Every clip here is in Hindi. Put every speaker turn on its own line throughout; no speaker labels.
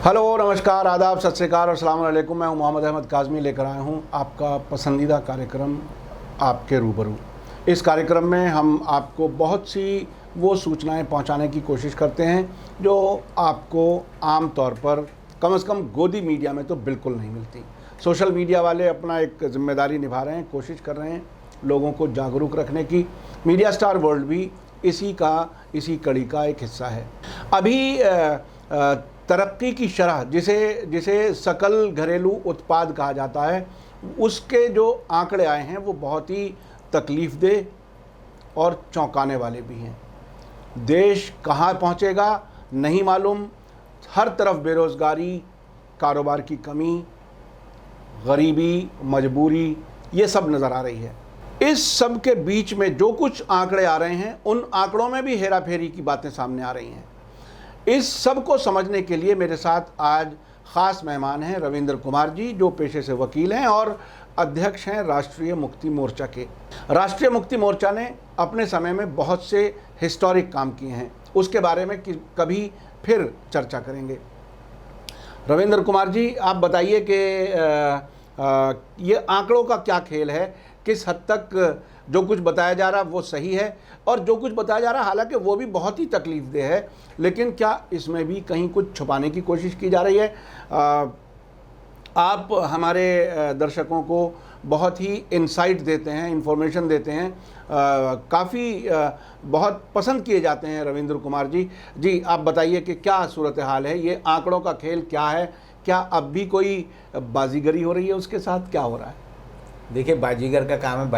हेलो, नमस्कार, आदाब, सत श्री अकाल और अस्सलाम वालेकुम। मैं हूं मोहम्मद अहमद काज़मी, लेकर आया हूं आपका पसंदीदा कार्यक्रम आपके रूबरू। इस कार्यक्रम में हम आपको बहुत सी वो सूचनाएं पहुंचाने की कोशिश करते हैं जो आपको आम तौर पर कम से कम गोदी मीडिया में तो बिल्कुल नहीं मिलती। सोशल मीडिया वाले अपना एक जिम्मेदारी निभा रहे हैं, कोशिश कर रहे हैं लोगों को जागरूक रखने की। मीडिया स्टार वर्ल्ड भी इसी कड़ी का एक हिस्सा है। अभी तरक्की की शरह जिसे सकल घरेलू उत्पाद कहा जाता है, उसके जो आंकड़े आए हैं वो बहुत ही तकलीफ़देह और चौंकाने वाले भी हैं। देश कहाँ पहुँचेगा नहीं मालूम। हर तरफ बेरोज़गारी, कारोबार की कमी, गरीबी, मजबूरी, ये सब नज़र आ रही है। इस सब के बीच में जो कुछ आंकड़े आ रहे हैं, उन आंकड़ों में भी हेरा फेरी की बातें सामने आ रही हैं। इस सब को समझने के लिए मेरे साथ आज ख़ास मेहमान हैं रविंद्र कुमार जी, जो पेशे से वकील हैं और अध्यक्ष हैं राष्ट्रीय मुक्ति मोर्चा के। राष्ट्रीय मुक्ति मोर्चा ने अपने समय में बहुत से हिस्टोरिक काम किए हैं, उसके बारे में कभी फिर चर्चा करेंगे। रविंद्र कुमार जी, आप बताइए कि ये आंकड़ों का क्या खेल है, किस हद तक जो कुछ बताया जा रहा है वो सही है और जो कुछ बताया जा रहा है हालांकि वो भी बहुत ही तकलीफ़देह है, लेकिन क्या इसमें भी कहीं कुछ छुपाने की कोशिश की जा रही है? आप हमारे दर्शकों को बहुत ही इंसाइट देते हैं, इंफॉर्मेशन देते हैं, काफ़ी बहुत पसंद किए जाते हैं रविंद्र कुमार जी। जी, आप बताइए कि क्या सूरत हाल है, ये आंकड़ों का खेल क्या है? क्या अब भी कोई बाजीगरी हो रही है उसके साथ, क्या हो रहा है?
देखिए, बाजीगर का काम है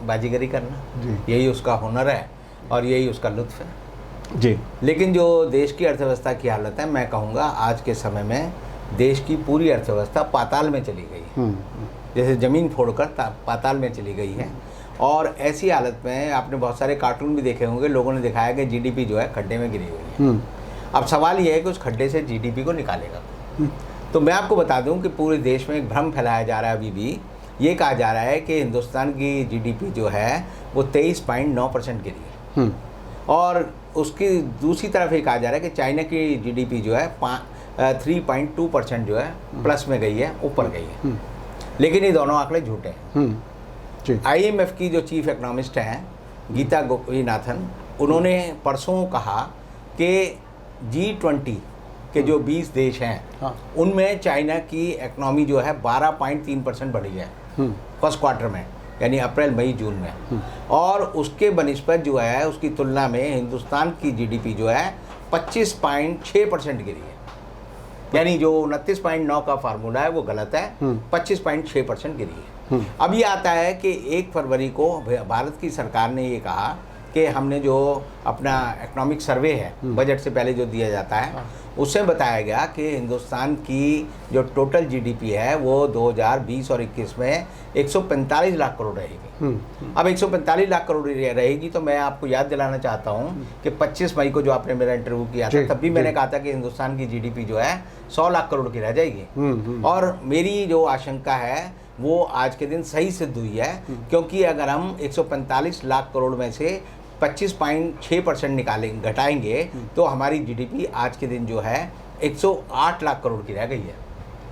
बाजीगरी करना जी। यही उसका हुनर है और यही उसका लुत्फ़ है
जी।
लेकिन जो देश की अर्थव्यवस्था की हालत है, मैं कहूँगा आज के समय में देश की पूरी अर्थव्यवस्था पाताल में चली गई है। जैसे ज़मीन फोड़कर पाताल में चली गई है। और ऐसी हालत में आपने बहुत सारे कार्टून भी देखे होंगे, लोगों ने दिखाया कि जीडीपी जो है खड्डे में गिरी हुई है। अब सवाल ये है कि उस खड्डे से जीडीपी को निकालेगा। तो मैं आपको बता दूं कि पूरे देश में एक भ्रम फैलाया जा रहा है। अभी भी ये कहा जा रहा है कि हिंदुस्तान की जीडीपी जो है वो 23.9% गिरी है। और उसकी दूसरी तरफ ये कहा जा रहा है कि चाइना की जीडीपी जो है 3.2% जो है प्लस में गई है, ऊपर गई है। लेकिन ये दोनों आंकड़े झूठे हैं। IMF की जो चीफ इकोनॉमिस्ट हैं गीता गोपीनाथन, उन्होंने परसों कहा कि G20 के जो 20 देश हैं उनमें चाइना की इकनॉमी जो है 12.3% बढ़ी है फर्स्ट क्वार्टर में, यानी अप्रैल मई जून में। और उसके बनिस्बत जो है उसकी तुलना में हिंदुस्तान की जीडीपी जो है 25.6% गिरी है। यानी जो 29.9 का फार्मूला है वो गलत है, 25.6% गिरी है। अब ये आता है कि 1 फरवरी को भारत की सरकार ने ये कहा कि हमने जो अपना इकोनॉमिक सर्वे है बजट से पहले जो दिया जाता है, उससे बताया गया कि हिंदुस्तान की जो टोटल जीडीपी है वो 2020 और 21 में 145 लाख करोड़ रहेगी। अब 145 लाख करोड़ रहेगी तो मैं आपको याद दिलाना चाहता हूँ कि 25 मई को जो आपने मेरा इंटरव्यू किया था, तब भी मैंने कहा था कि हिंदुस्तान की जीडीपी जो है 100 लाख करोड़ की रह जाएगी। और मेरी जो आशंका है वो आज के दिन सही सिद्ध हुई है, क्योंकि अगर हम 145 लाख करोड़ में से 25.6% घटाएंगे तो हमारी जीडीपी आज के दिन जो है 108 लाख करोड़ की रह गई है।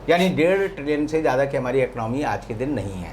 यानी 1.5 ट्रिलियन से ज़्यादा की हमारी इकोनॉमी आज के दिन नहीं है।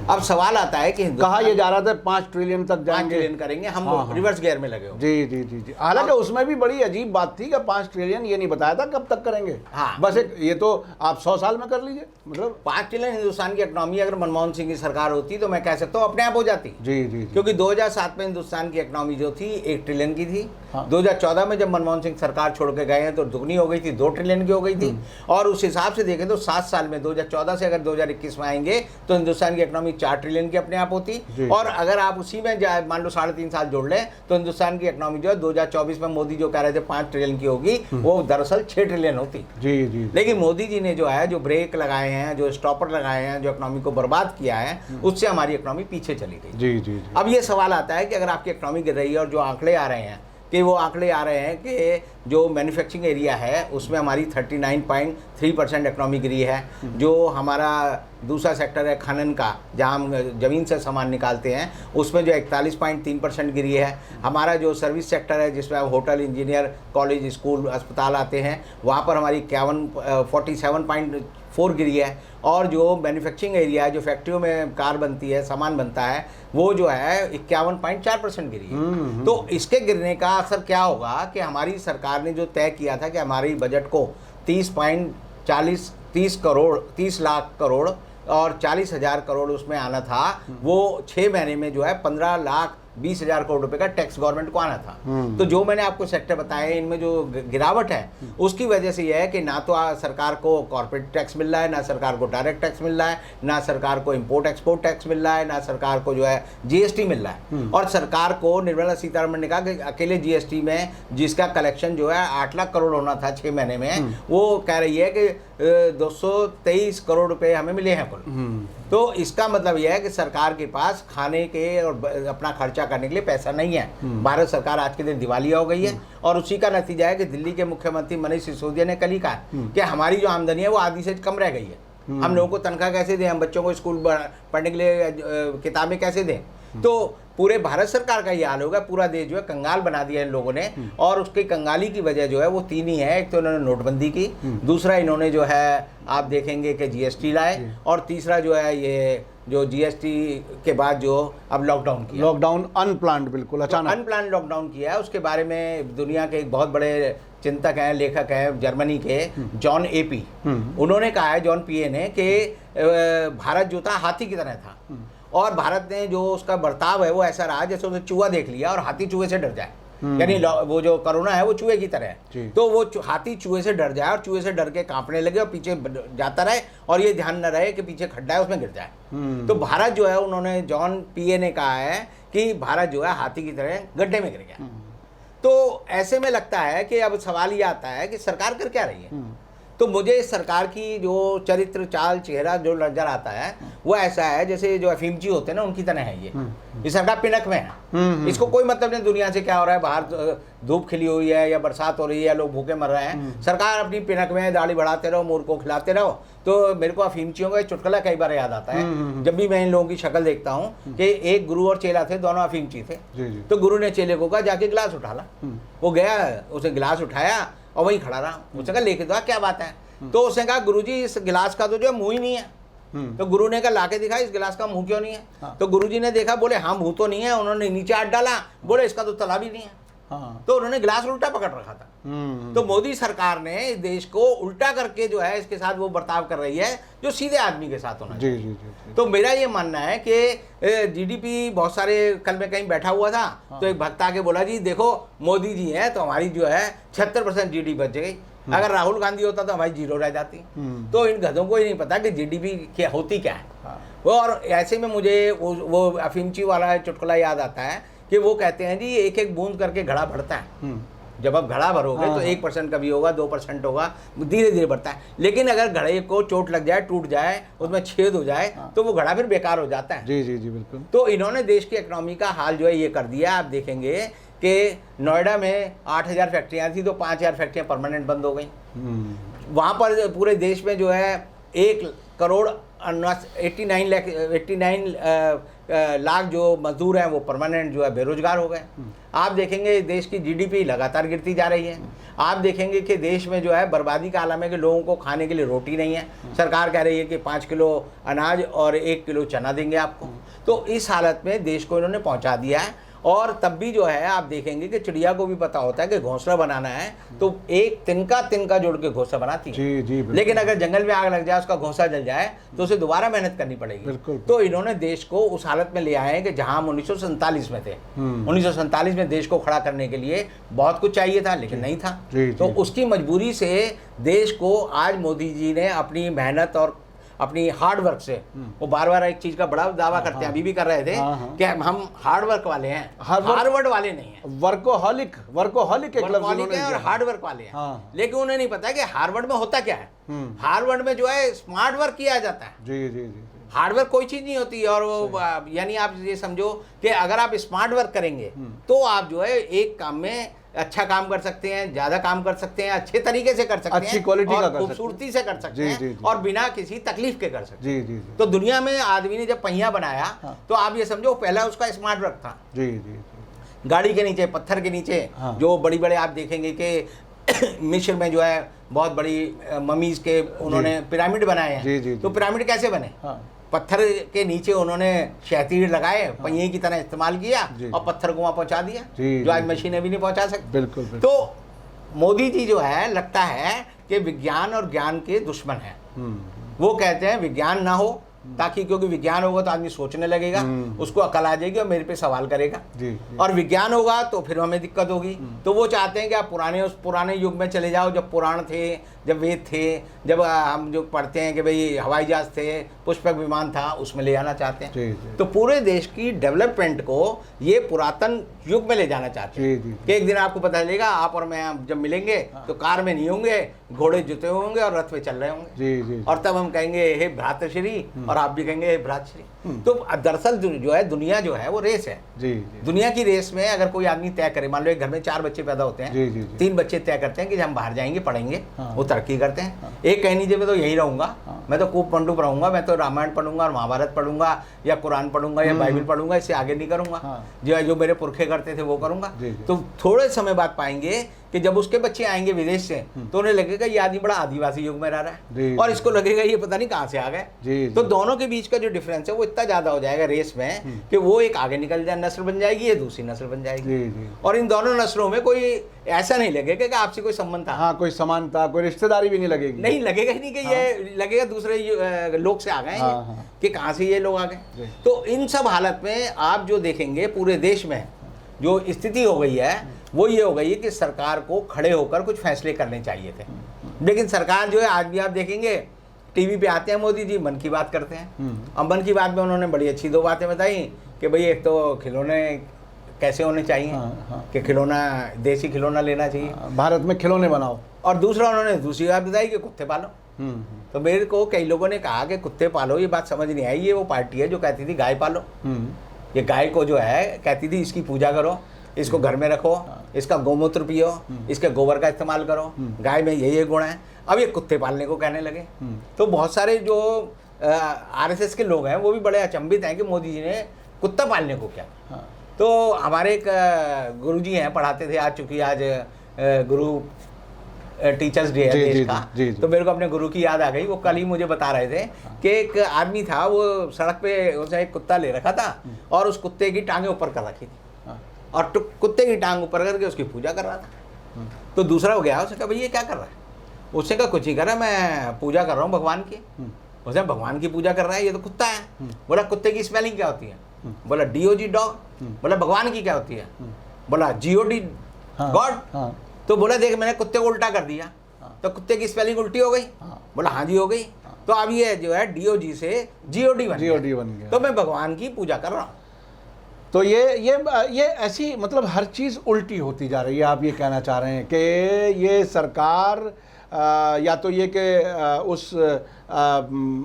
अब सवाल आता है कि
कहा यह जा रहा था 5 ट्रिलियन तक जाएंगे,
5 ट्रिलियन करेंगे हम। रिवर्स गियर में लगे हो।
जी जी जी जी। हालांकि उसमें भी बड़ी अजीब बात थी कि 5 ट्रिलियन ये नहीं बताया था कब तक करेंगे। बस एक ये तो आप 100 साल में कर लीजिए, मतलब
5 ट्रिलियन हिंदुस्तान की इकोनॉमी अगर मनमोहन सिंह की सरकार होती तो मैं कह सकता हूँ अपने आप हो जाती।
जी जी।
क्योंकि 2007 में हिंदुस्तान की इकोनॉमी जो थी 1 ट्रिलियन की थी। 2014 में जब मनमोहन सिंह सरकार छोड़ के गए हैं तो दुगनी हो गई थी, 2 ट्रिलियन की हो गई थी। और उस हिसाब से देखें तो 7 साल में 2014 से अगर 2021 में आएंगे तो हिंदुस्तान की इकोनॉमी 4 ट्रिलियन की अपने आप होती। और अगर आप उसी में मान लो 3.5 साल जोड़ लें तो हिंदुस्तान की इकोनॉमी जो है 2024 में मोदी जो कह रहे थे 5 ट्रिलियन की होगी, वो दरअसल 6 ट्रिलियन होती।
जी जी।
लेकिन मोदी जी ने जो है जो ब्रेक लगाए हैं, जो स्टॉपर लगाए हैं, जो इकोनॉमी को बर्बाद किया है, उससे हमारी इकोनॉमी पीछे चली गई।
जी जी।
अब ये सवाल आता है कि अगर आपकी इकोनॉमी गिर रही है और जो आंकड़े आ रहे हैं कि वो आंकड़े आ रहे हैं कि जो मैन्युफैक्चरिंग एरिया है उसमें हमारी 39.3% इकोनॉमी गिरी है, जो हमारा दूसरा सेक्टर है खनन का, जहाँ हम ज़मीन से सामान निकालते हैं, उसमें जो 41.3% गिरी है। हमारा जो सर्विस सेक्टर है, जिसमें होटल, इंजीनियर, कॉलेज, स्कूल, अस्पताल आते हैं, वहाँ पर हमारी 47.4 गिरी है। और जो मैन्युफैक्चरिंग एरिया है, जो फैक्ट्रियों में कार बनती है, सामान बनता है, वो जो है 51.4% गिरी है। तो इसके गिरने का असर क्या होगा कि हमारी सरकार ने जो तय किया था कि हमारी बजट को 30 लाख करोड़ और 40,000 करोड़ उसमें आना था, वो 6 महीने में जो है 15,20,000 करोड़ रुपए का टैक्स गवर्नमेंट को आना था। तो जो मैंने आपको सेक्टर बताए, इनमें जो गिरावट है उसकी वजह से यह है कि ना तो सरकार को कॉर्पोरेट टैक्स मिल रहा है, ना सरकार को डायरेक्ट टैक्स मिल रहा है, ना सरकार को इंपोर्ट एक्सपोर्ट टैक्स मिल रहा है, ना सरकार को जो है जीएसटी मिल रहा है। और सरकार को, निर्मला सीतारमण ने कहा कि अकेले जीएसटी में जिसका कलेक्शन जो है 8 लाख करोड़ होना था 6 महीने में, वो कह रही है कि 223 करोड़ रुपए हमें मिले हैं कुल। तो इसका मतलब यह है कि सरकार के पास खाने के और अपना खर्चा करने के लिए पैसा नहीं है। भारत सरकार आज के दिन दिवालिया हो गई है, और उसी का नतीजा है कि दिल्ली के मुख्यमंत्री मनीष सिसोदिया ने कल ही कहा कि हमारी जो आमदनी है वो आधी से कम रह गई है। हम लोगों को तनख्वाह कैसे दें, हम बच्चों को स्कूल पढ़ने के लिए किताबें कैसे दें। तो पूरे भारत सरकार का ये हाल होगा, पूरा देश जो है कंगाल बना दिया इन लोगों ने। और उसकी कंगाली की वजह जो है वो 3 ही है। एक तो इन्होंने नोटबंदी की, दूसरा इन्होंने जो है आप देखेंगे कि जीएसटी लाए, और तीसरा जो है ये जो जीएसटी के बाद जो अब लॉकडाउन किया,
लॉकडाउन अनप्लान्ड, बिल्कुल अचानक
अनप्लान्ड लॉकडाउन किया है। उसके बारे में दुनिया के एक बहुत बड़े चिंतक हैं, लेखक हैं जर्मनी के, जॉन एपी, उन्होंने कहा है, जॉन पीए ने, कि भारत जो था हाथी की तरह था, और भारत ने जो उसका बर्ताव है वो ऐसा रहा जैसे उसने चूहा देख लिया और हाथी चूहे से डर जाए। यानी वो जो कोरोना है वो चूहे की तरह है। तो वो हाथी चूहे से डर जाए और चूहे से डर के कांपने लगे और पीछे जाता रहे, और ये ध्यान न रहे कि पीछे खड्डा है उसमें गिर जाए। तो भारत जो है, उन्होंने, जॉन पीए ने कहा है कि भारत जो है हाथी की तरह गड्ढे में गिर गया। तो ऐसे में लगता है कि अब सवाल ये आता है कि सरकार कर क्या रही है। तो मुझे इस सरकार की जो चरित्र, चाल, चेहरा जो नजर आता है वो ऐसा है जैसे जो अफीमची होते हैं ना, उनकी तरह है ये सरकार पिनक में है। इसको कोई मतलब नहीं दुनिया से क्या हो रहा है, बाहर धूप खिली हुई है या बरसात हो रही है, लोग भूखे मर रहे हैं, सरकार अपनी पिनक में दाढ़ी बढ़ाते रहो, मूर्ख को खिलाते रहो। तो मेरे को अफीमचियों का चुटकुला कई बार याद आता है जब भी मैं इन लोगों की शक्ल देखता हूँ कि एक गुरु और चेला थे, दोनों अफीमची थे। तो गुरु ने चेले को कहा जाके गिलास उठा ला। वो गया, उसने गिलास उठाया और वहीं खड़ा रहा। उसने कहा लेके दो, क्या बात है। तो उसने कहा गुरुजी इस गिलास का तो जो मुंह ही नहीं है। तो गुरु ने कहा लाके दिखा, इस गिलास का मुंह क्यों नहीं है। तो गुरुजी ने देखा, बोले हाँ मुंह तो नहीं है। उन्होंने नीचे हाथ डाला, बोले इसका तो तला भी नहीं है। तो उन्होंने गिलास उल्टा पकड़ रखा था। तो मोदी सरकार ने इस देश को उल्टा करके जो है इसके साथ वो बर्ताव कर रही है जो सीधे आदमी के साथ होना चाहिए।
जी।
तो मेरा ये मानना है कि जीडीपी बहुत सारे, कल मैं कहीं बैठा हुआ था तो एक भक्त आके बोला जी देखो मोदी जी हैं तो हमारी जो है 76% जीडीपी बच गई, अगर राहुल गांधी होता तो हमारी 0 रह जाती। तो इन गधों को ही नहीं पता कि जीडीपी क्या होती क्या है। और ऐसे में मुझे वो अफीमची वाला चुटकुला याद आता है कि वो कहते हैं जी एक एक बूंद करके घड़ा बढ़ता है। जब आप घड़ा भरोगे तो 1% कभी होगा, 2% होगा, धीरे धीरे बढ़ता है। लेकिन अगर घड़े को चोट लग जाए, टूट जाए, उसमें छेद हो जाए तो वो घड़ा फिर बेकार हो जाता है।
जी बिल्कुल।
तो इन्होंने देश की इकोनॉमी का हाल जो है ये कर दिया। आप देखेंगे कि नोएडा में 8,000 फैक्ट्रियाँ थी तो 5,000 फैक्ट्रियाँ परमानेंट बंद हो गई। वहाँ पर पूरे देश में जो है 1,89 लाख जो मजदूर हैं वो परमानेंट जो है बेरोजगार हो गए। आप देखेंगे देश की जीडीपी लगातार गिरती जा रही है। आप देखेंगे कि देश में जो है बर्बादी का आलम है कि लोगों को खाने के लिए रोटी नहीं है। सरकार कह रही है कि 5 किलो अनाज और 1 किलो चना देंगे आपको। तो इस हालत में देश को इन्होंने पहुंचा दिया है। और तब भी जो है आप देखेंगे कि चिड़िया को भी पता होता है कि घोंसला बनाना है तो एक तिनका जोड़ के घोंसला बनाती है।
जी
लेकिन अगर जंगल में आग लग जाए, उसका घोंसला जल जाए तो उसे दोबारा मेहनत करनी पड़ेगी। तो इन्होंने देश को उस हालत में ले आए हैं कि जहां हम 1947 में थे। 1947 में देश को खड़ा करने के लिए बहुत कुछ चाहिए था लेकिन नहीं था। तो उसकी मजबूरी से देश को आज मोदी जी ने अपनी मेहनत और अपनी हार्ड वर्क से, वो बार बार एक चीज का बड़ा दावा करते हैं, अभी भी कर रहे थे कि हम हार्ड वर्क वाले हैं, हार्वर्ड वाले नहीं हैं।
वर्कोहॉलिक एक लफ्ज़ उन्होंने
और हार्ड वर्क वाले हैं। लेकिन उन्हें नहीं पता कि हार्वर्ड में होता क्या है। हार्वर्ड में जो है स्मार्ट वर्क किया जाता है।
जी।
हार्डवर्क कोई चीज नहीं होती। और वो यानी आप ये समझो कि अगर आप स्मार्ट वर्क करेंगे तो आप जो है एक काम में अच्छा काम कर सकते हैं, ज़्यादा काम कर सकते हैं, अच्छे तरीके से कर सकते हैं,
अच्छी क्वालिटी का कर सकते हैं,
खूबसूरती से कर सकते
जी,
हैं
जी, जी।
और बिना किसी तकलीफ के कर सकते हैं।
जी जी जी
तो दुनिया में आदमी ने जब पहिया बनाया
हाँ।
तो आप ये समझो पहला उसका स्मार्ट वर्क था।
जी जी जी
गाड़ी के नीचे, पत्थर के नीचे
हाँ।
जो बड़ी बड़े आप देखेंगे कि मिस्र में जो है बहुत बड़ी ममीज के उन्होंने पिरामिड बनाए
जी, जी,
हैं।
जी।
तो पिरामिड कैसे बने?
हाँ
पत्थर के नीचे उन्होंने शहतीर लगाए, पहिए की तरह इस्तेमाल किया
जी,
और पत्थर को वहाँ पहुँचा दिया,
जी,
जो आज
जी,
मशीनें भी नहीं पहुँचा सकती।
बिल्कुल बिल्कुल।
तो मोदी जी जो है, लगता है कि विज्ञान और ज्ञान के दुश्मन हैं। वो कहते हैं विज्ञान ना हो, ताकि क्योंकि विज्ञान होगा तो आदमी सोचने लगेगा, उसको अकल आ जाएगी और मेरे पे सवाल करेगा।
जी, जी।
और विज्ञान होगा तो फिर हमें दिक्कत होगी। तो वो चाहते हैं कि आप उस पुराने युग में चले जाओ, जब पुराण थे, जब वेद थे, जब हम जो पढ़ते हैं कि भाई हवाई जहाज थे, पुष्पक विमान था, उसमें ले जाना चाहते हैं।
जी, जी।
तो पूरे देश की डेवलपमेंट को ये पुरातन युग में ले जाना चाहते हैं।
जी, जी, जी।
कि एक दिन आपको पता चलेगा, आप और मैं जब मिलेंगे तो कार में नहीं होंगे, घोड़े जुते होंगे और रथ पे चल रहे होंगे।
जी जी
और तब हम कहेंगे हे भ्रातृश्री, और आप भी कहेंगे हे भ्रातृश्री। तो दरअसल जो है दुनिया जो है वो रेस है।
जी जी
दुनिया की रेस में अगर कोई आदमी तय करे, मान लो एक घर में 4 बच्चे पैदा होते हैं,
जी, जी, जी।
3 बच्चे तय करते हैं कि हम बाहर जाएंगे, पढ़ेंगे,
हाँ।
वो तरक्की करते हैं। एक कह लीजिए मैं तो यही रहूंगा, मैं तो कूप मंडूप रहूंगा, मैं तो रामायण पढ़ूंगा और महाभारत पढ़ूंगा या कुरान पढ़ूंगा या बाइबल पढ़ूंगा, इससे आगे नहीं करूंगा।
हाँ।
जो मेरे पुरखे करते थे वो करूंगा।
जी, जी।
तो थोड़े समय बाद पाएंगे कि जब उसके बच्चे आएंगे विदेश से तो उन्हें लगेगा ये आदमी बड़ा आदिवासी युग में रह रहा
जी,
है, और
जी।
इसको लगेगा ये पता नहीं कहाँ से आ गए।
जी,
तो
जी।
दोनों के बीच का जो डिफरेंस है वो इतना ज्यादा हो जाएगा रेस में कि वो एक आगे निकल जाए नस्ल बन जाएगी, ये दूसरी नस्ल बन जाएगी।
जी, जी।
और इन दोनों नस्लों में कोई ऐसा नहीं लगेगा कि आपसे कोई संबंध था।
हाँ, कोई समानता, कोई रिश्तेदारी भी नहीं लगेगी।
नहीं लगेगा ही नहीं कि ये लगेगा दूसरे लोग से आ गए हैं
हाँ,
ये,
हाँ।
कि कहाँ से ये लोग आ
जी।
गए। तो इन सब हालत में आप जो देखेंगे पूरे देश में जो स्थिति हो गई है वो ये हो गई है कि सरकार को खड़े होकर कुछ फैसले करने चाहिए थे। लेकिन सरकार जो है, आज भी आप देखेंगे टीवी पे आते हैं मोदी जी, मन की बात करते हैं। अब मन की बात में उन्होंने बड़ी अच्छी 2 बातें बताई कि भाई एक तो खिलौने कैसे होने चाहिए,
हाँ।
कि खिलौना देसी खिलौना लेना चाहिए,
भारत में खिलौने बनाओ।
और दूसरा उन्होंने दूसरी बात बताई कि कुत्ते पालो। तो मेरे को कई लोगों ने कहा कि कुत्ते पालो, ये बात समझ नहीं आई। ये वो पार्टी है जो कहती थी गाय पालो। ये गाय को जो है कहती थी इसकी पूजा करो, इसको घर में रखो, इसका गौमूत्र पियो, इसके गोबर का इस्तेमाल करो, गाय में ये गुण है। अब ये कुत्ते पालने को कहने लगे। तो बहुत सारे जो आरएसएस के लोग हैं वो भी बड़े अचंभित हैं कि मोदी जी ने कुत्ता पालने को क्या।
हाँ।
तो हमारे एक गुरुजी हैं, पढ़ाते थे, आज चूंकि आज गुरु टीचर्स डे है
जी,
देश
जी,
का,
जी, जी।
तो मेरे को अपने गुरु की याद आ गई। वो कल ही मुझे बता रहे थे कि एक आदमी था, वो सड़क पे उसने एक कुत्ता ले रखा था और उस कुत्ते की टांगें ऊपर कर रखी थी,
हाँ।
और कुत्ते की टांग ऊपर करके उसकी पूजा कर रहा था। तो दूसरा हो गया, उसने कहा भाई ये क्या कर रहा है? उसने कहा कुछ ही कर रहा है, मैं पूजा कर रहा हूँ भगवान की। उसने भगवान की पूजा कर रहा है, ये तो कुत्ता है। बोला कुत्ते की स्पेलिंग क्या होती है? बोला DOG डॉग। बोला भगवान की क्या होती है? बोला GOD गॉड।
हाँ।
तो बोला देख मैंने कुत्ते को उल्टा कर दिया, तो कुत्ते की स्पेलिंग उल्टी हो गई। बोला हाँ जी हो गई। तो अब ये जो है DOG से GOD बन
GOD बन गया।
तो मैं भगवान की पूजा कर रहा हूँ।
तो ये ऐसी मतलब हर चीज़ उल्टी होती जा रही है। आप ये कहना चाह रहे हैं कि ये सरकार या तो ये कि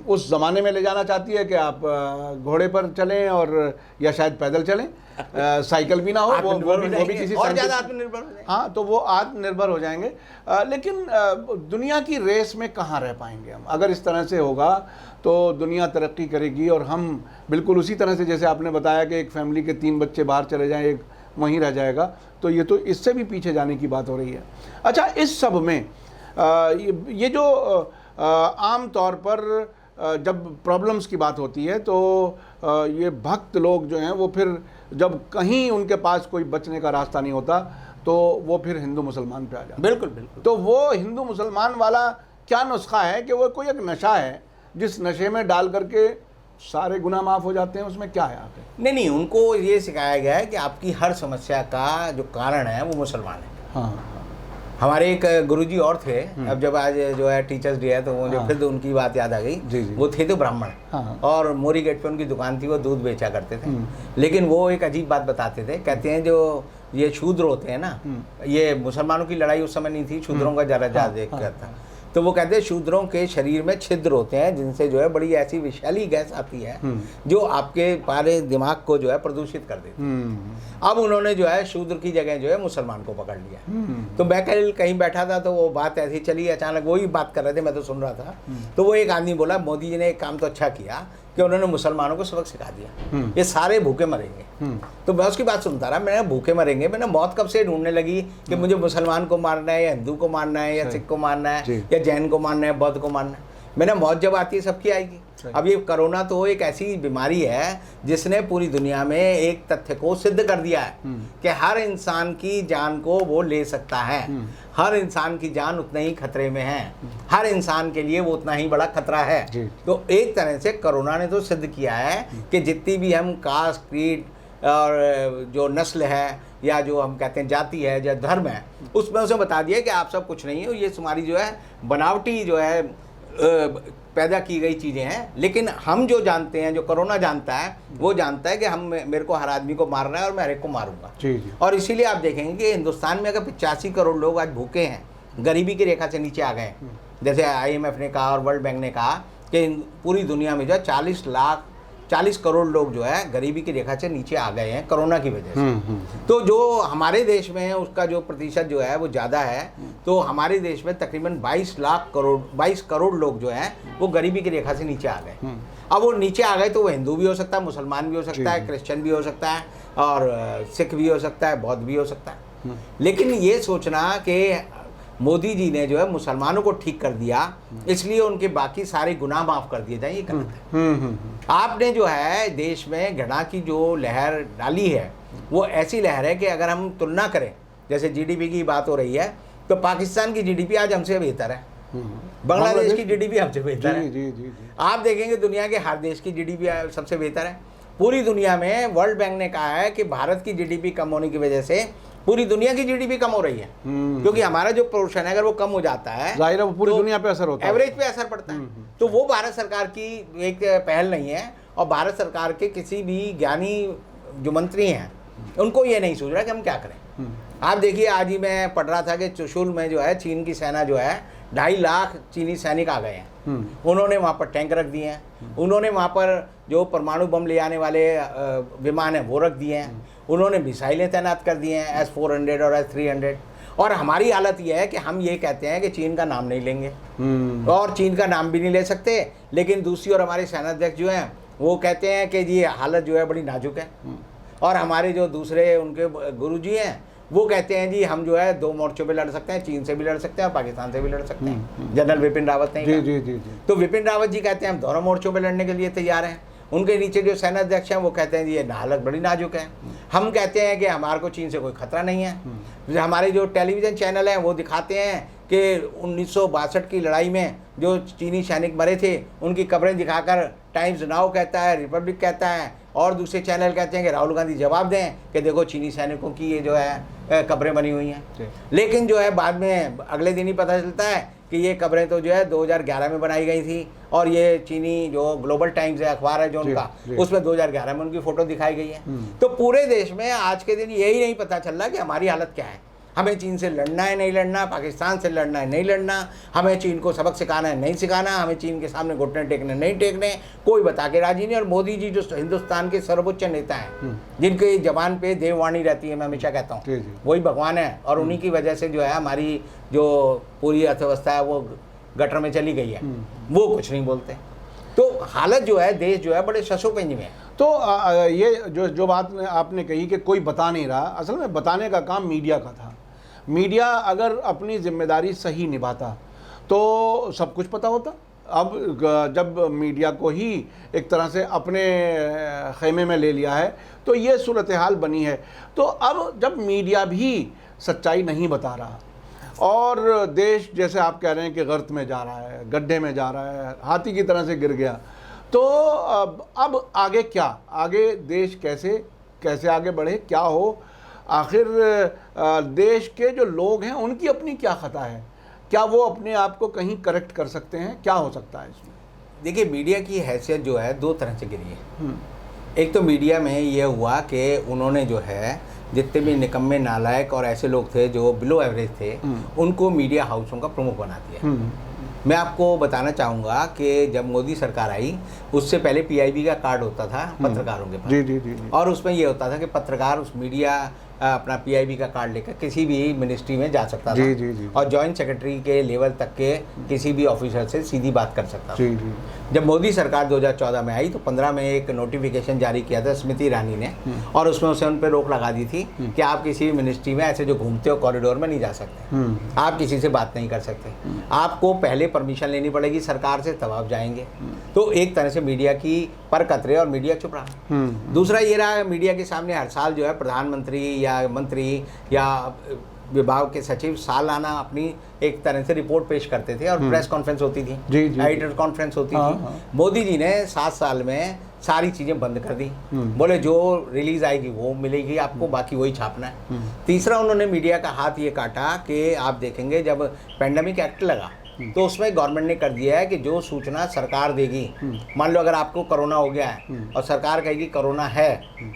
उस ज़माने में ले जाना चाहती है कि आप घोड़े पर चलें और या शायद पैदल चलें, साइकिल भी ना हो, वो भी किसी
और ज़्यादा
साइंटिस्ट-
आत्मनिर्भर हो जाएंगे।
हाँ, तो वो आत्मनिर्भर हो जाएंगे। लेकिन दुनिया की रेस में कहाँ रह पाएंगे हम? अगर इस तरह से होगा तो दुनिया तरक्की करेगी और हम बिल्कुल उसी तरह से, जैसे आपने बताया कि एक फैमिली के 3 बच्चे बाहर चले जाएं, एक वहीं रह जाएगा, तो ये तो इससे भी पीछे जाने की बात हो रही है। अच्छा, इस सब में ये जो आम तौर पर जब प्रॉब्लम्स की बात होती है तो ये भक्त लोग जो हैं वो फिर जब कहीं उनके पास कोई बचने का रास्ता नहीं होता तो वो फिर हिंदू मुसलमान पे आ जाते हैं।
बिल्कुल बिल्कुल।
तो वो हिंदू मुसलमान वाला क्या नुस्खा है कि वो कोई एक नशा है जिस नशे में डाल करके सारे गुनाह माफ़ हो जाते हैं? उसमें क्या है आखिर?
नहीं, उनको ये सिखाया गया है कि आपकी हर समस्या का जो कारण है वो मुसलमान है।
हाँ।
हमारे एक गुरुजी और थे, अब जब आज जो है टीचर्स डे है तो मुझे फिर उनकी बात याद आ गई।
जी, जी।
वो थे तो ब्राह्मण,
हाँ।
और मोरी गेट पे उनकी दुकान थी, वो दूध बेचा करते थे। लेकिन वो एक अजीब बात बताते थे, कहते हैं जो ये शूद्र होते हैं ना, ये मुसलमानों की लड़ाई उस समय नहीं थी, शूद्रों का ज़रा ज़्यादा था। तो वो कहते हैं शूद्रों के शरीर में छिद्र होते हैं जिनसे जो है बड़ी ऐसी विषैली गैस आती है जो आपके सारे दिमाग को जो है प्रदूषित कर देती है। अब उन्होंने जो है शूद्र की जगह जो है मुसलमान को पकड़ लिया। तो मैं कल कहीं बैठा था तो वो बात ऐसी चली, अचानक वही बात कर रहे थे, मैं तो सुन रहा था। तो वो एक आदमी बोला मोदी जी ने एक काम तो अच्छा किया कि उन्होंने मुसलमानों को सबक सिखा दिया, ये सारे भूखे मरेंगे। तो मैं उसकी बात सुनता रहा, मैंने भूखे मरेंगे, मैंने मौत कब से ढूंढने लगी कि मुझे मुसलमान को मारना है या हिंदू को मारना है या सिख को मारना है या जैन को मारना है, बौद्ध को मारना है। मैंने मौत जब आती है सबकी आएगी। अब ये कोरोना तो एक ऐसी बीमारी है जिसने पूरी दुनिया में एक तथ्य को सिद्ध कर दिया है कि हर इंसान की जान को वो ले सकता है, हर इंसान की जान उतना ही खतरे में है, हर इंसान के लिए वो उतना ही बड़ा खतरा है। तो एक तरह से कोरोना ने तो सिद्ध किया है कि जितनी भी हम कास्ट, क्रीड और जो नस्ल है या जो हम कहते हैं जाति है या धर्म है, उसमें उसे बता दिया कि आप सब कुछ नहीं हो, ये तुम्हारी जो है बनावटी जो है पैदा की गई चीज़ें हैं। लेकिन हम जो जानते हैं, जो कोरोना जानता है, वो जानता है कि हम मेरे को हर आदमी को मारना है और मैं हर एक को मारूंगा। और इसीलिए आप देखेंगे कि हिंदुस्तान में अगर 85 करोड़ लोग आज भूखे हैं, गरीबी की रेखा से नीचे आ गए हैं, जैसे IMF ने कहा और वर्ल्ड बैंक ने कहा कि पूरी दुनिया में जो है 40 करोड़ लोग जो है गरीबी की रेखा से नीचे आ गए हैं कोरोना की वजह से। तो जो हमारे देश में है उसका जो प्रतिशत जो है वो ज़्यादा है। तो हमारे देश में तकरीबन 22 करोड़ लोग जो हैं वो गरीबी की रेखा से नीचे आ गए। अब वो नीचे आ गए तो वो हिंदू भी हो सकता है, मुसलमान भी हो सकता है, क्रिश्चियन भी हो सकता है और सिख भी हो सकता है, बौद्ध भी हो सकता है। लेकिन ये सोचना कि मोदी जी ने जो है मुसलमानों को ठीक कर दिया इसलिए उनके बाकी सारे गुनाह माफ़ कर दिए जाए, ये गलत है। आपने जो है देश में घृणा की जो लहर डाली है वो ऐसी लहर है कि अगर हम तुलना करें, जैसे GDP की बात हो रही है, तो पाकिस्तान की GDP आज हमसे बेहतर है, बांग्लादेश की GDP हमसे बेहतर है। आप देखेंगे दुनिया के हर देश की GDP सबसे बेहतर है। पूरी दुनिया में वर्ल्ड बैंक ने कहा है कि भारत की GDP कम होने की वजह से पूरी दुनिया की GDP कम हो रही है, क्योंकि हमारा जो पोर्शन है अगर वो कम हो जाता है
जाहिर है वो पूरी दुनिया पे असर होता है,
एवरेज पे असर पड़ता है। तो वो भारत सरकार की एक पहल नहीं है और भारत सरकार के किसी भी ज्ञानी जो मंत्री हैं उनको ये नहीं सोच रहा कि हम क्या करें। आप देखिए आज ही मैं पढ़ रहा था कि चुशुल में जो है चीन की सेना जो है 2.5 लाख चीनी सैनिक आ गए हैं। उन्होंने वहाँ पर टैंक रख दिए हैं, उन्होंने वहाँ पर जो परमाणु बम ले आने वाले विमान हैं वो रख दिए हैं, उन्होंने मिसाइलें तैनात कर दिए हैं S-400 और S-300। और हमारी हालत यह है कि हम ये कहते हैं कि चीन का नाम नहीं लेंगे और चीन का नाम भी नहीं ले सकते, लेकिन दूसरी ओर हमारे सेनाध्यक्ष जो हैं वो कहते हैं कि जी हालत जो है बड़ी नाजुक है। और हमारे जो दूसरे उनके गुरुजी हैं वो कहते हैं जी हम जो है 2 मोर्चों पे लड़ सकते हैं, चीन से भी लड़ सकते हैं और पाकिस्तान से भी लड़ सकते हैं। जनरल विपिन रावत ने कहा। तो विपिन रावत जी कहते हैं हम दोनों मोर्चों पे लड़ने के लिए तैयार हैं। उनके नीचे जो सेनाध्यक्ष हैं वो कहते हैं जी ये हालत बड़ी नाजुक है। हम कहते हैं कि हमारे को चीन से कोई खतरा नहीं है। हमारे जो टेलीविज़न चैनल हैं वो दिखाते हैं कि 1962 की लड़ाई में जो चीनी सैनिक मरे थे उनकी कब्रें दिखाकर टाइम्स नाउ कहता है, रिपब्लिक कहता है और दूसरे चैनल कहते हैं कि राहुल गांधी जवाब दें कि देखो चीनी सैनिकों की ये जो है कब्रें बनी हुई हैं। लेकिन जो है बाद में अगले दिन ही पता चलता है कि ये कब्रें तो जो है 2011 में बनाई गई थी और ये चीनी जो ग्लोबल टाइम्स है अखबार है जो उनका उसमें 2011 में उनकी फ़ोटो दिखाई गई है। तो पूरे देश में आज के दिन यही नहीं पता चल रहा कि हमारी हालत क्या है। हमें चीन से लड़ना है नहीं लड़ना, पाकिस्तान से लड़ना है नहीं लड़ना, हमें चीन को सबक सिखाना है नहीं सिखाना, हमें चीन के सामने घुटने टेकने नहीं टेकने, कोई बता के राजी नहीं। और मोदी जी जो हिंदुस्तान के सर्वोच्च नेता हैं जिनके जबान पे देववाणी रहती है, मैं हमेशा कहता हूँ वही भगवान है और उन्हीं की वजह से जो है हमारी जो पूरी अर्थव्यवस्था है वो गटर में चली गई है, वो कुछ नहीं बोलते। तो हालत जो है देश जो है बड़े शशोपेंज में है।
तो ये जो बात आपने कही कि कोई बता नहीं रहा, असल में बताने का काम मीडिया का था। मीडिया अगर अपनी जिम्मेदारी सही निभाता तो सब कुछ पता होता। अब जब मीडिया को ही एक तरह से अपने खेमे में ले लिया है तो ये सूरत हाल बनी है। तो अब जब मीडिया भी सच्चाई नहीं बता रहा और देश जैसे आप कह रहे हैं कि गर्त में जा रहा है, गड्ढे में जा रहा है, हाथी की तरह से गिर गया, तो अब आगे क्या, आगे देश कैसे आगे बढ़े, क्या हो? आखिर देश के जो लोग हैं उनकी अपनी क्या खता है, क्या वो अपने आप को कहीं करेक्ट कर सकते हैं, क्या हो सकता है इसमें?
देखिए मीडिया की हैसियत जो है 2 तरह से गिरी है। एक तो मीडिया में ये हुआ कि उन्होंने जो है जितने भी निकम्मे नालायक और ऐसे लोग थे जो बिलो एवरेज थे उनको मीडिया हाउसों का प्रमुख बना दिया। मैं आपको बताना चाहूँगा कि जब मोदी सरकार आई उससे पहले पीआईबी का कार्ड होता था पत्रकारों के पास।
जी जी जी जी।
और उसमें ये होता था कि पत्रकार उस मीडिया अपना पीआईबी का कार्ड लेकर किसी भी मिनिस्ट्री में जा सकता था।
जी जी जी।
और जॉइंट सेक्रेटरी के लेवल तक के किसी भी ऑफिसर से सीधी बात कर सकता था।
जी जी।
जब मोदी सरकार 2014 में आई तो 15 में एक नोटिफिकेशन जारी किया था स्मृति ईरानी ने, और उसमें उसे उन पर रोक लगा दी थी कि आप किसी भी मिनिस्ट्री में ऐसे जो घूमते हो कॉरिडोर में नहीं जा सकते, आप किसी से बात नहीं कर सकते, आपको पहले परमिशन लेनी पड़ेगी सरकार से, तब आप जाएंगे। तो एक तरह से मीडिया की पर कतरे और मीडिया चुप रहा। दूसरा ये रहा, मीडिया के सामने हर साल जो है प्रधानमंत्री या मंत्री या विभाग के सचिव सालाना अपनी एक तरह से रिपोर्ट पेश करते थे और प्रेस कॉन्फ्रेंस होती थी, एडिटर कॉन्फ्रेंस होती थी। मोदी जी ने 7 साल में सारी चीज़ें बंद कर दी। बोले जो रिलीज आएगी वो मिलेगी आपको, बाकी वही छापना है। तीसरा, उन्होंने मीडिया का हाथ ये काटा कि आप देखेंगे जब पेंडेमिक एक्ट लगा तो उसमें गवर्नमेंट ने कर दिया है कि जो सूचना सरकार देगी, मान लो अगर आपको कोरोना हो गया है और सरकार कहेगी कोरोना है,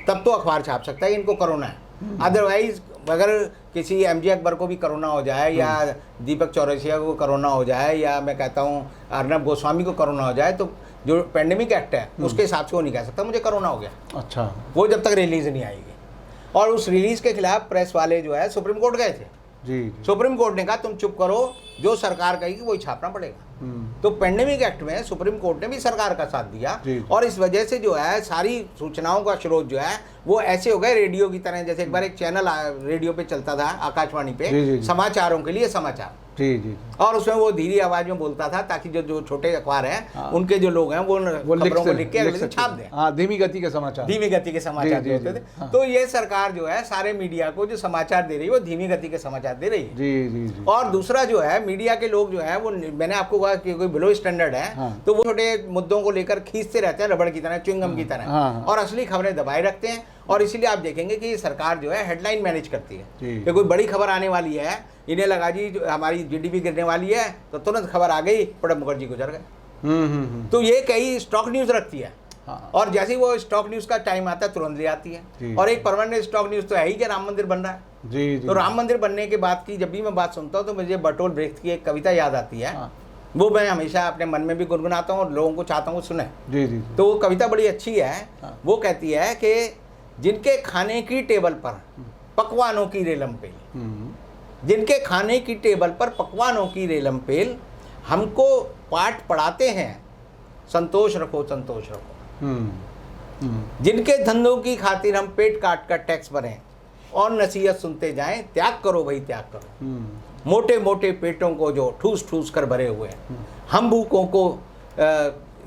तब तो अखबार छाप सकता है कि इनको कोरोना है। अदरवाइज अगर किसी एमजे अकबर को भी कोरोना हो जाए या दीपक चौरसिया को कोरोना हो जाए या मैं कहता हूँ अर्नब गोस्वामी को कोरोना हो जाए, तो जो पेंडेमिक एक्ट है उसके हिसाब से वो नहीं कह सकता मुझे कोरोना हो गया।
अच्छा।
वो जब तक रिलीज नहीं आएगी। और उस रिलीज के खिलाफ प्रेस वाले जो है सुप्रीम कोर्ट गए थे।
जी।
सुप्रीम कोर्ट ने कहा तुम चुप करो, जो सरकार कहेगी वही छापना पड़ेगा। तो पेंडेमिक एक्ट में सुप्रीम कोर्ट ने भी सरकार का साथ दिया, और इस वजह से जो है सारी सूचनाओं का स्रोत जो है वो ऐसे हो गए रेडियो की तरह। जैसे एक बार एक चैनल रेडियो पे चलता था आकाशवाणी पे, समाचारों के लिए समाचार,
जी जी,
और उसमें वो धीरे आवाज में बोलता था ताकि जो छोटे अखबार हैं उनके जो लोग हैं वो खबरों को लिख के अगले दिन छाप दें।
हाँ, धीमी गति के समाचार,
धीमी गति के समाचार जो होते थे। तो ये सरकार जो है सारे मीडिया को जो समाचार दे रही है वो धीमी गति के समाचार दे रही है।
जी जी जी।
और दूसरा जो है मीडिया के लोग जो है वो, मैंने आपको कहा कि कोई बिलो स्टैंडर्ड है तो वो छोटे मुद्दों को लेकर खींचते रहते हैं रबड़ की तरह, च्युइंगम की तरह, और असली खबरें दबाए रखते हैं। और इसीलिए आप देखेंगे कि सरकार जो है हेडलाइन मैनेज करती है कि कोई बड़ी खबर आने वाली है, इन्हें लगा जी हमारी जीडीपी गिरने वाली है तो तुरंत खबर आ गई, प्रणब मुखर्जी गुजर गए। तो ये कई स्टॉक न्यूज रखती है, और जैसे ही वो स्टॉक न्यूज का टाइम आता है तुरंत ले आती है। और एक परमानेंट स्टॉक न्यूज तो है ही कि राम मंदिर बन रहा है।
जी जी।
तो राम मंदिर बनने के बाद की जब भी मैं बात सुनता हूँ तो मुझे बर्टोल्ड ब्रेख्त की एक कविता याद आती है। वो मैं हमेशा अपने मन में भी गुनगुनाता हूँ और लोगों को चाहता हूँ सुने।
जी जी।
तो वो कविता बड़ी अच्छी है। वो कहती है कि जिनके खाने की टेबल पर पकवानों की रेलम पेल, जिनके खाने की टेबल पर पकवानों की रेलम पेल, हमको पाठ पढ़ाते हैं संतोष रखो संतोष रखो। जिनके धंधों की खातिर हम पेट काट कर टैक्स भरें और नसीहत सुनते जाएं, त्याग करो भाई त्याग करो। मोटे मोटे पेटों को जो ठूस ठूस कर भरे हुए हैं, हम भूखों को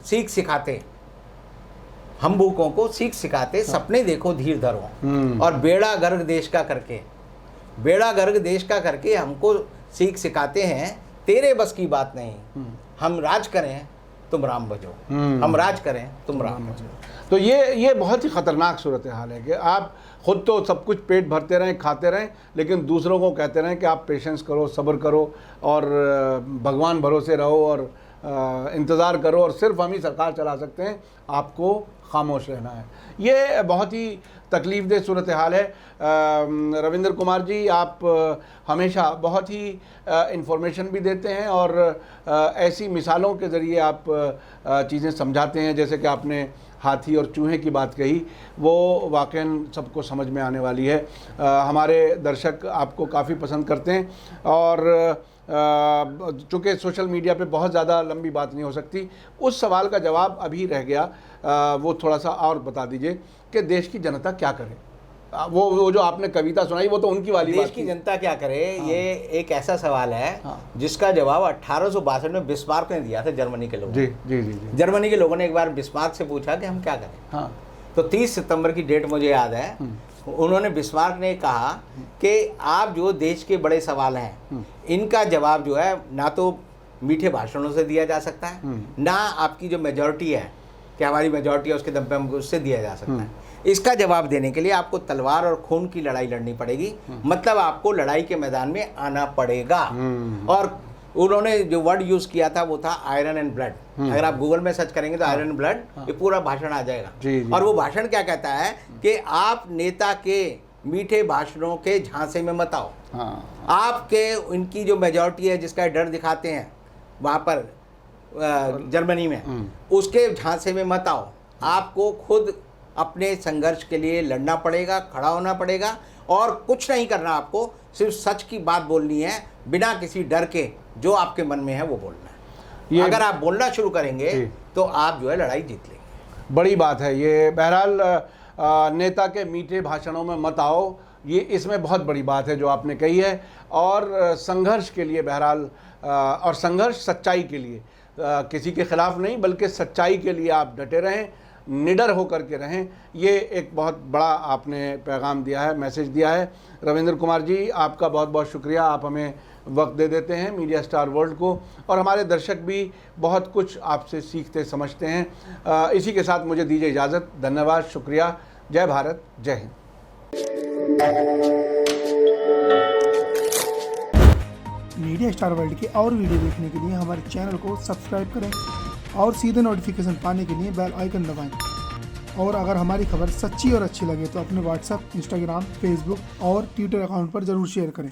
सीख सिखाते, हम भूखों को सीख सिखाते, सपने देखो धीर धरो, और बेड़ा गर्क देश का करके, बेड़ा गर्क देश का करके हमको सीख सिखाते हैं, तेरे बस की बात नहीं, हम राज करें तुम राम भजो, हम राज करें तुम राम भजो।
तो ये बहुत ही ख़तरनाक सूरत हाल है कि आप खुद तो सब कुछ पेट भरते रहें, खाते रहें, लेकिन दूसरों को कहते रहें कि आप पेशेंस करो, सब्र करो और भगवान भरोसे रहो और इंतज़ार करो और सिर्फ हम ही सरकार चला सकते हैं, आपको खामोश रहना है। ये बहुत ही तकलीफ़देह सूरत हाल है। रविंद्र कुमार जी, आप हमेशा बहुत ही इंफॉर्मेशन भी देते हैं और ऐसी मिसालों के ज़रिए आप चीज़ें समझाते हैं, जैसे कि आपने हाथी और चूहे की बात कही, वो वाकई सबको समझ में आने वाली है। हमारे दर्शक आपको काफ़ी पसंद करते हैं और चूँकि सोशल मीडिया पे बहुत ज़्यादा लंबी बात नहीं हो सकती, उस सवाल का जवाब अभी रह गया, वो थोड़ा सा और बता दीजिए कि देश की जनता क्या करे। वो जो आपने कविता सुनाई वो तो उनकी वाली
देश की जनता क्या करे। ये एक ऐसा सवाल है जिसका जवाब 1862 में बिस्मार्क ने दिया था, जर्मनी के लोगों ने।
जी जी जी।
जर्मनी के लोगों ने एक बार बिस्मार्क से पूछा कि हम क्या करें। तो 30 सितंबर की डेट मुझे याद है, उन्होंने बिस्मार्क ने कहा कि आप जो देश के बड़े सवाल हैं इनका जवाब जो है ना तो मीठे भाषणों से दिया जा सकता है, ना आपकी जो मेजॉरिटी है कि हमारी मेजॉरिटी है उसके दम पे हमको उससे दिया जा सकता है। इसका जवाब देने के लिए आपको तलवार और खून की लड़ाई लड़नी पड़ेगी, मतलब आपको लड़ाई के मैदान में आना पड़ेगा। और उन्होंने जो वर्ड यूज किया था वो था आयरन एंड ब्लड। अगर आप गूगल में सर्च करेंगे तो आयरन एंड ब्लड ये पूरा भाषण आ जाएगा। और वो भाषण क्या कहता है कि आप नेता के मीठे भाषणों के झांसे में मत आओ, आपके इनकी जो मेजॉरिटी है जिसका डर दिखाते हैं वहाँ पर जर्मनी में, उसके झांसे में मत आओ। आपको खुद अपने संघर्ष के लिए लड़ना पड़ेगा, खड़ा होना पड़ेगा, और कुछ नहीं करना, आपको सिर्फ सच की बात बोलनी है बिना किसी डर के। जो आपके मन में है वो बोलना है। अगर आप बोलना शुरू करेंगे तो आप जो है लड़ाई जीत लेंगे।
बड़ी बात है ये। बहरहाल नेता के मीठे भाषणों में मत आओ, ये इसमें बहुत बड़ी बात है जो आपने कही है। और संघर्ष के लिए बहरहाल, और संघर्ष सच्चाई के लिए, किसी के खिलाफ नहीं बल्कि सच्चाई के लिए आप डटे रहें, निडर होकर के रहें। ये एक बहुत बड़ा आपने पैगाम दिया है, मैसेज दिया है। रविंद्र कुमार जी, आपका बहुत बहुत शुक्रिया, आप हमें वक्त दे देते हैं मीडिया स्टार वर्ल्ड को, और हमारे दर्शक भी बहुत कुछ आपसे सीखते समझते हैं। इसी के साथ मुझे दीजिए इजाज़त। धन्यवाद, शुक्रिया। जय भारत, जय हिंद।
मीडिया स्टार वर्ल्ड के और वीडियो देखने के लिए हमारे चैनल को सब्सक्राइब करें और सीधे नोटिफिकेशन पाने के लिए बेल आइकन दबाएं। और अगर हमारी खबर सच्ची और अच्छी लगे तो अपने व्हाट्सएप, इंस्टाग्राम, फेसबुक और ट्विटर अकाउंट पर ज़रूर शेयर करें।